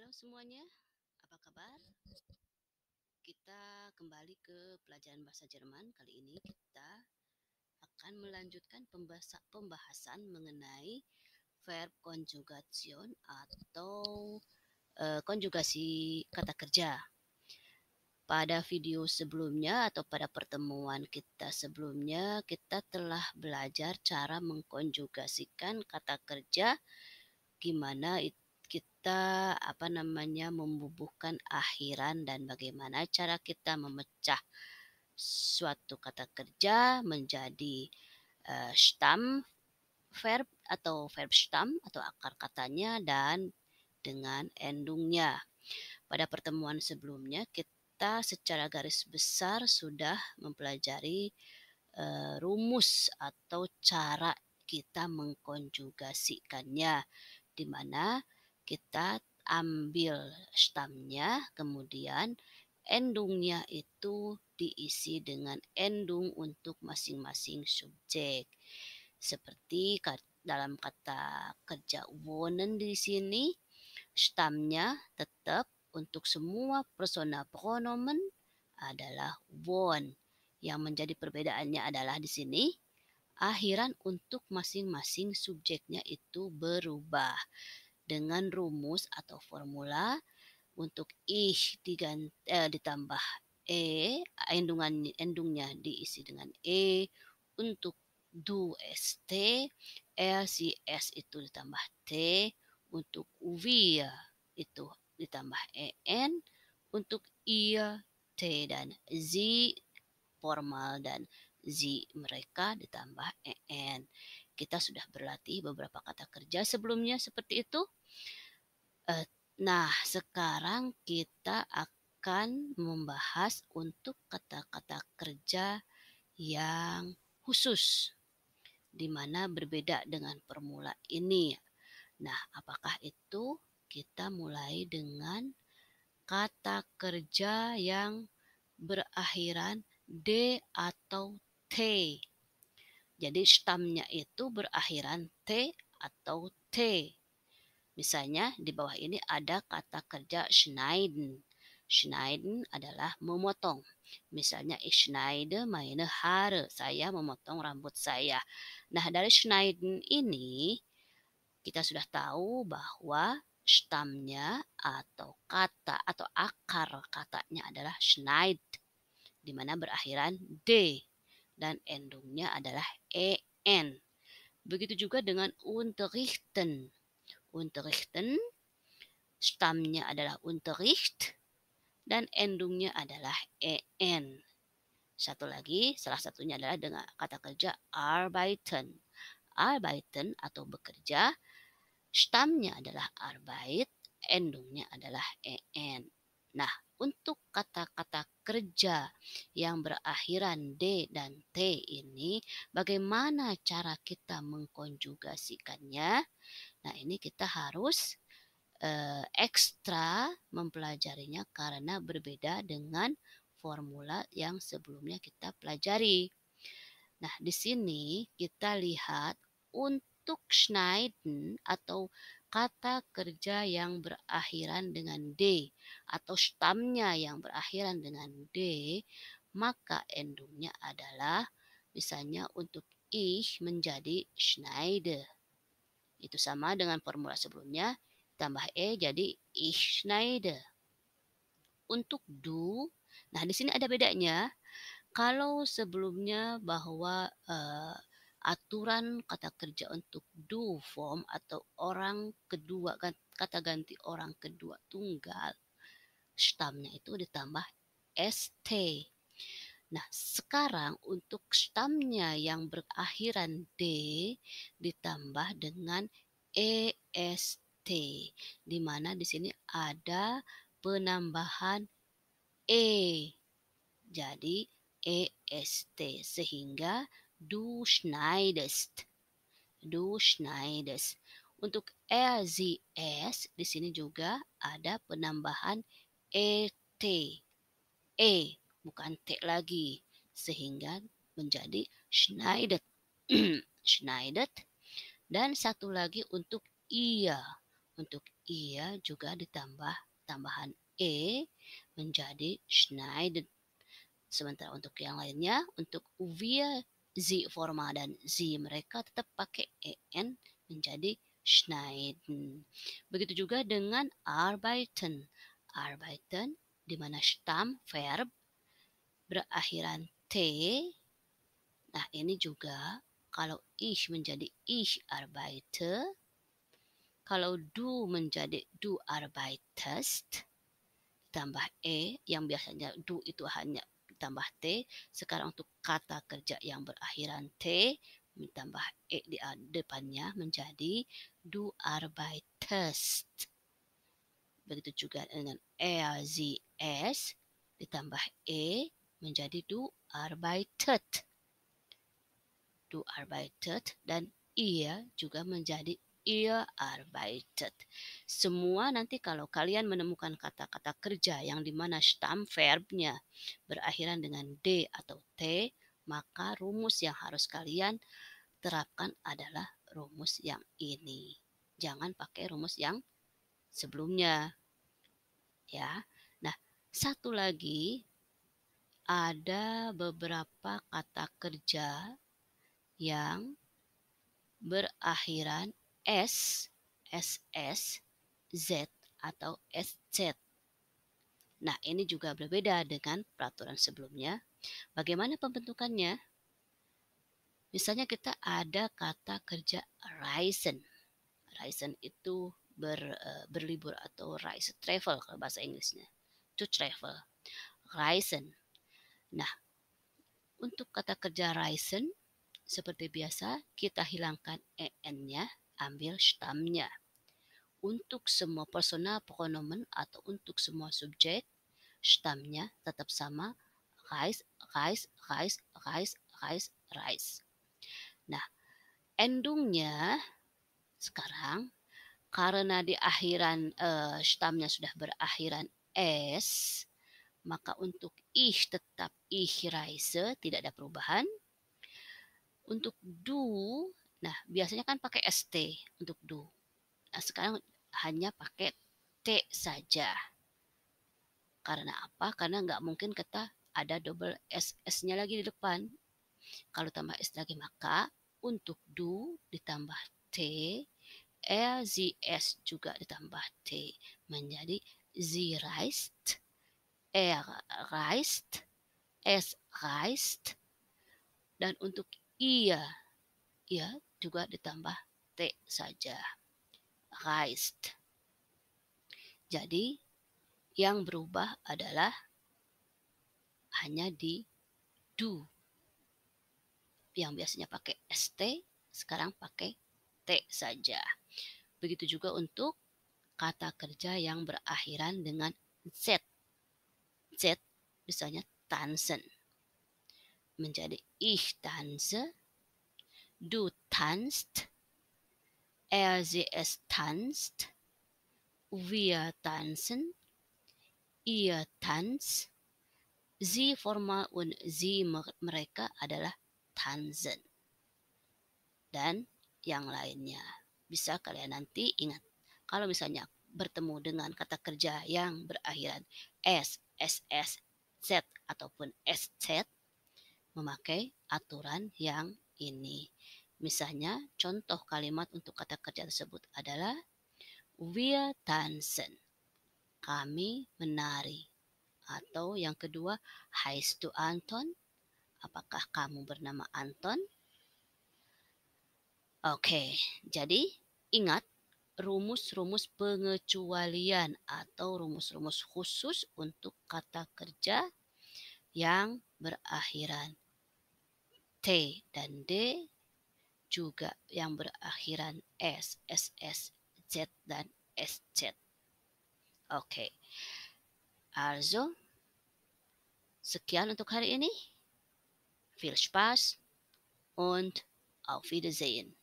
Halo semuanya, apa kabar? Kita kembali ke pelajaran bahasa Jerman. Kali ini kita akan melanjutkan pembahasan mengenai verb conjugation atau konjugasi kata kerja. Pada video sebelumnya atau pada pertemuan kita sebelumnya, kita telah belajar cara mengkonjugasikan kata kerja, gimana kita membubuhkan akhiran dan bagaimana cara kita memecah suatu kata kerja menjadi stam verb atau verb stam atau akar katanya dan dengan endungnya. Pada pertemuan sebelumnya kita secara garis besar sudah mempelajari rumus atau cara kita mengkonjugasikannya, di mana kita ambil stamnya, kemudian endungnya itu diisi dengan endung untuk masing-masing subjek. Seperti dalam kata kerja wohnen di sini, stamnya tetap untuk semua personal pronomen adalah wohn. Yang menjadi perbedaannya adalah di sini akhiran untuk masing-masing subjeknya itu berubah dengan rumus atau formula. Untuk ditambah endungnya diisi dengan untuk du st, si s itu ditambah t, untuk wir itu ditambah en, untuk ihr t dan z formal dan z mereka ditambah en. Kita sudah berlatih beberapa kata kerja sebelumnya seperti itu. Nah, sekarang kita akan membahas untuk kata-kata kerja yang khusus, di mana berbeda dengan formula ini. Nah, apakah itu? Kita mulai dengan kata kerja yang berakhiran D atau T. Jadi stamnya itu berakhiran T atau T. Misalnya di bawah ini ada kata kerja schneiden. Schneiden adalah memotong. Misalnya ich schneide meine Haare. Saya memotong rambut saya. Nah, dari schneiden ini kita sudah tahu bahwa stamnya atau kata atau akar katanya adalah schneid, di mana berakhiran D dan endungnya adalah en. Begitu juga dengan unterrichten. Unterrichten stamnya adalah Unterricht dan endungnya adalah en. Satu lagi, salah satunya adalah dengan kata kerja arbeiten. Arbeiten atau bekerja, stamnya adalah Arbeit, endungnya adalah en. Nah, untuk kata-kata kerja yang berakhiran D dan T ini, bagaimana cara kita mengkonjugasikannya? Nah, ini kita harus ekstra mempelajarinya karena berbeda dengan formula yang sebelumnya kita pelajari. Nah, di sini kita lihat untuk schneiden atau kata kerja yang berakhiran dengan D atau stamnya yang berakhiran dengan D, maka endungnya adalah misalnya untuk ich menjadi schneide. Itu sama dengan formula sebelumnya, tambah jadi ich schneide. Untuk du, nah di sini ada bedanya. Kalau sebelumnya bahwa aturan kata kerja untuk do form atau orang kedua, kata ganti orang kedua tunggal, stamnya itu ditambah st. Nah, sekarang untuk stamnya yang berakhiran D ditambah dengan est, di mana di sini ada penambahan e. Jadi est sehingga du schneidest. Du schneidest. Untuk RZS di sini juga ada penambahan et. E bukan T lagi sehingga menjadi schneidet. Schneidet. Dan satu lagi untuk ia Untuk ia juga ditambah tambahan e menjadi schneiden. Sementara untuk yang lainnya, untuk wir, sie formal dan sie mereka tetap pakai en menjadi schneiden. Begitu juga dengan arbeiten. Arbeiten di mana Stammverb berakhiran t. Nah, ini juga kalau ich menjadi ich arbeite, kalau du menjadi du arbeitest, tambah e yang biasanya du itu hanya tambah t. Sekarang untuk kata kerja yang berakhiran t ditambah e di depannya menjadi du arbeitest. Begitu juga dengan er, sie, es ditambah e menjadi du arbeitet. Du arbeitet dan ia juga menjadi ihr arbeitet. Semua nanti kalau kalian menemukan kata-kata kerja yang dimana Stammverbnya berakhiran dengan d atau t, maka rumus yang harus kalian terapkan adalah rumus yang ini. Jangan pakai rumus yang sebelumnya. Ya. Nah, satu lagi ada beberapa kata kerja yang berakhiran s, ss, z atau sz. Nah, ini juga berbeda dengan peraturan sebelumnya. Bagaimana pembentukannya? Misalnya kita ada kata kerja reisen. Reisen itu berlibur atau reise, travel kalau bahasa Inggrisnya. To travel. Reisen. Nah, untuk kata kerja reisen, seperti biasa kita hilangkan en-nya, ambil stammnya. Untuk semua personal pronomen atau untuk semua subjek, stammnya tetap sama, reis, reis, reis, reis, reis, reis. Nah, endungnya sekarang karena di akhiran stammnya sudah berakhiran s, maka untuk ich tetap ich reise, tidak ada perubahan. Untuk du, nah biasanya kan pakai st untuk du. Nah, sekarang hanya pakai t saja. Karena apa? Karena nggak mungkin kita ada double ss-nya lagi di depan. Kalau tambah s lagi, maka untuk du ditambah t, s juga ditambah t menjadi sie reist, reist, es reist, dan untuk ia juga ditambah t saja, reist. Jadi yang berubah adalah hanya di do. Yang biasanya pakai st, sekarang pakai t saja. Begitu juga untuk kata kerja yang berakhiran dengan z. Z misalnya tanzen menjadi ich tanze, du tanzt, sie es tanzt, wir tanzen, ihr tanzt, sie formal und sie mereka adalah tanzen. Dan yang lainnya. Bisa kalian nanti ingat. Kalau misalnya bertemu dengan kata kerja yang berakhiran s, ss, z ataupun sz, memakai aturan yang ini. Misalnya contoh kalimat untuk kata kerja tersebut adalah wir tanzen, kami menari. Atau yang kedua, heißt du Anton? Apakah kamu bernama Anton? Oke, jadi ingat rumus-rumus pengecualian atau rumus-rumus khusus untuk kata kerja yang berakhiran T dan D, juga yang berakhiran S, SS, Z, dan SZ. Oke, also sekian untuk hari ini. Viel Spaß und auf Wiedersehen.